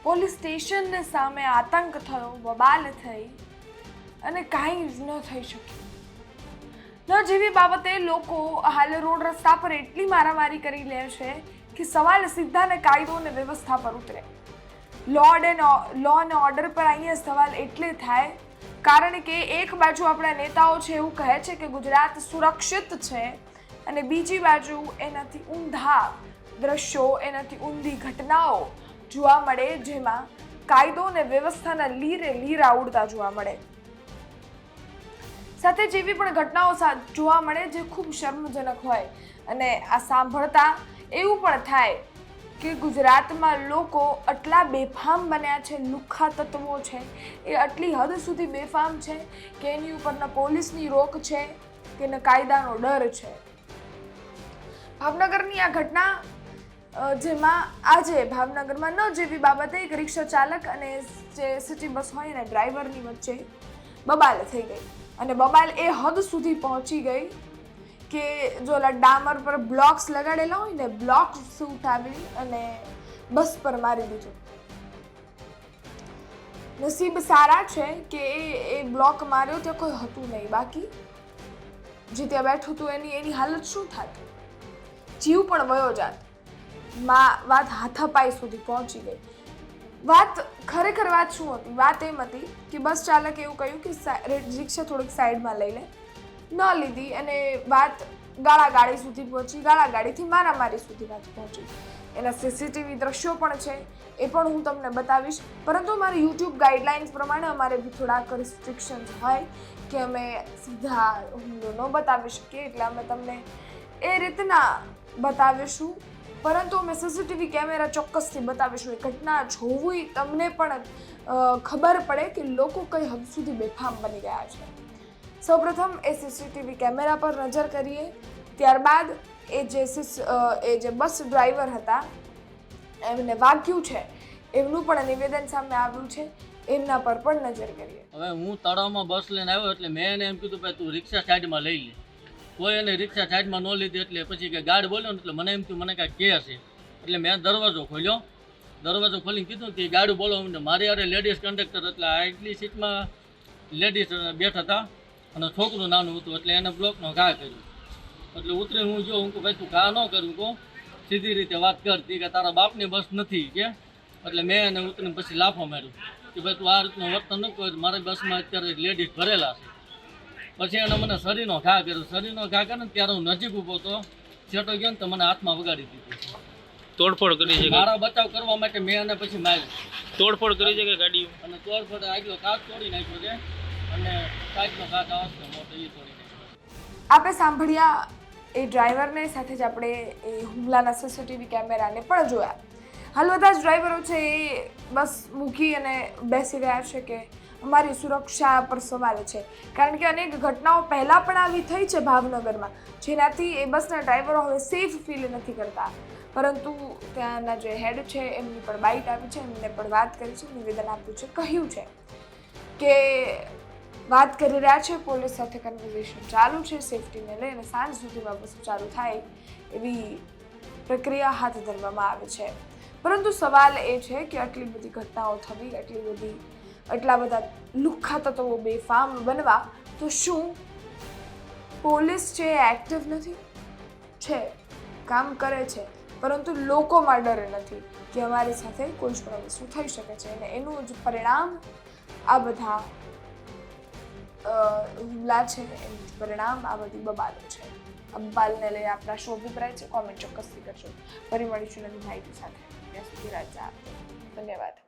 Police સ્ટેશનને સામે આતંક થયો, બબાલ થઈ અને કાંઈ જ ન થઈ શક્યું। ન જેવી બાબતે લોકો હાલ રોડ રસ્તા પર એટલી મારામારી કરી લે છે કે સવાલ સીધા ને કાયદો અને વ્યવસ્થા પર ઉતરે। લો એન્ડ ઓર્ડર પર અહીંયા સવાલ એટલે થાય કારણ કે એક બાજુ આપણા નેતાઓ છે એવું કહે છે કે ગુજરાત સુરક્ષિત છે અને બીજી બાજુ એનાથી ઊંધા દ્રશ્યો, એનાથી ઊંધી ઘટનાઓ જોવા મળે જેમાં કાયદો અને વ્યવસ્થાના લીરે લીરા ઉડતા જોવા મળે। સાથે જેવી પણ ઘટનાઓ જોવા મળે જે ખૂબ શર્મજનક હોય અને આ સાંભળતા એવું પણ થાય કે ગુજરાતમાં લોકો આટલા બેફામ બન્યા છે, લુખ્ખા તત્વો છે એ આટલી હદ સુધી બેફામ છે કે એની ઉપર ન પોલીસની રોક છે કે ન કાયદાનો ડર છે। ભાવનગરની આ ઘટના જેમાં આજે ભાવનગરમાં ન જેવી બાબતે એક રિક્ષા ચાલક અને જે સિટી બસ હોય ને ડ્રાઈવરની વચ્ચે બબાલ થઈ ગઈ અને બબાલ એ હદ સુધી પહોંચી ગઈ કે જો ડામર પર બ્લોક્સ લગાડેલા હોય ને બ્લોક્સ ઉઠાવી અને બસ પર મારી દીધું। નસીબ સારા છે કે એ બ્લોક માર્યો ત્યાં કોઈ હતું નહીં, બાકી જે ત્યાં બેઠું હતું એની હાલત શું થાત, જીવ પણ વયો જાત। વાત હાથાપાઈ સુધી પહોંચી ગઈ। વાત ખરેખર વાત શું હતી? વાત એમ હતી કે બસ ચાલકે એવું કહ્યું કે રિક્ષા થોડીક સાઈડમાં લઈ લે, ન લીધી અને વાત ગાળાગાળી સુધી પહોંચી, ગાળાગાળીથી મારામારી સુધી વાત પહોંચી। એના સીસીટીવી દ્રશ્યો પણ છે, એ પણ હું તમને બતાવીશ, પરંતુ અમારી યુટ્યુબ ગાઈડલાઇન્સ પ્રમાણે અમારે બી થોડાક રિસ્ટ્રિક્શન્સ હોય કે અમે સીધા હુમલો ન બતાવી શકીએ એટલે અમે તમને એ રીતના બતાવીશું, પરંતુ અમે સીસીટીવી કેમેરા ચોક્કસથી બતાવીશું। એ ઘટના જોવી તમને પણ ખબર પડે કે લોકો કઈ હદ સુધી બેફામ બની ગયા છે। સૌપ્રથમ એ સીસીટીવી કેમેરા પર નજર કરીએ, ત્યારબાદ એ જે બસ ડ્રાઈવર હતા એમને વાગ્યું છે એમનું પણ નિવેદન સામે આવ્યું છે, એમના પર પણ નજર કરીએ। હવે હું તળાવમાં બસ લઈને આવ્યો એટલે મેં એને એમ કીધું કે તું રિક્ષા સાઈડમાં લઈ લે, કોઈ એને રિક્ષા સાઈડમાં ન લીધી એટલે પછી કે ગાર્ડ બોલ્યો ને એટલે મને એમ થયું મને કાંઈ કે હશે એટલે મેં દરવાજો ખોલ્યો, દરવાજો ખોલીને કીધું કે ગાડી બોલો, મારી યારે લેડીઝ કંડક્ટર એટલે આગલી સીટમાં લેડીઝ બેઠા હતા અને છોકરું નાનું હતું એટલે એને બ્લોકનો ઘા કર્યો એટલે ઉતરીને હું જો હું કહું ભાઈ તું ઘા ન કરું કહું સીધી રીતે વાત કરતી કે તારા બાપની બસ નથી કે એટલે મેં એને ઉતરીને પછી લાફો માર્યો કે ભાઈ તું આ રીતનું વર્તન ન કર, મારી બસમાં અત્યારે લેડીઝ ભરેલા છે। પછી એને મને શરીરનો ઘા કર્યો, શરીરનો ઘા કરે ને ત્યારે હું નજીક ઊભો હતો, છેટો ગયો ને તો મને હાથમાં વગાડી દીધું, તોડફોડ કરી છે, મારા બચાવ કરવા માટે મેં એને પછી માર્યું। તોડફોડ કરી છે કે ગાડીઓ અને તોડફોડ આગલો કાચ તોડી નાખ્યો છે અને સાઈડનો કાચ આવશે મોટો એ તોડી નાખ્યો। આપણે સાંભળ્યા એ ડ્રાઈવરને, સાથે જ આપણે એ હુમલાના સીસીટીવી કેમેરાને પણ જોયા। હાલ બધા જ ડ્રાઈવરો છે એ બસ મૂકી અને બેસી રહ્યા છે કે અમારી સુરક્ષા પર સવાલ છે, કારણ કે અનેક ઘટનાઓ પહેલાં પણ આવી થઈ છે ભાવનગરમાં જેનાથી એ બસના ડ્રાઈવરો હવે સેફ ફીલ નથી કરતા, પરંતુ ત્યાંના જે હેડ છે એમની પણ બાઇટ આવી છે, એમને પણ વાત કરી છે, નિવેદન આપ્યું છે, કહ્યું છે કે વાત કરી રહ્યા છે, પોલીસ સાથે કન્વર્ઝેશન ચાલુ છે સેફટીને લઈને, સાંજ સુધીમાં વસ્તુ ચાલુ થાય એવી પ્રક્રિયા હાથ ધરવામાં આવે છે। પરંતુ સવાલ એ છે કે આટલી બધી ઘટનાઓ થવી, આટલા બધા લુખ્ખા તત્વો બેફામ બનવા, તો શું પોલીસ છે એક્ટિવ નથી? છે, કામ કરે છે, પરંતુ લોકોમાં ડર નથી કે અમારી સાથે કોઈ પણ વસ્તુ થઈ શકે છે અને એનું જ પરિણામ આ બધા હુમલા છે, એનું પરિણામ આ બધી બબાલો છે। આ બબાલને લઈ આપણા શું અભિપ્રાય છે કોમેન્ટ ચોક્કસથી કરજો। ફરી મળીશું નવી માહિતી સાથે, ત્યાં સુધી રાજા, ધન્યવાદ।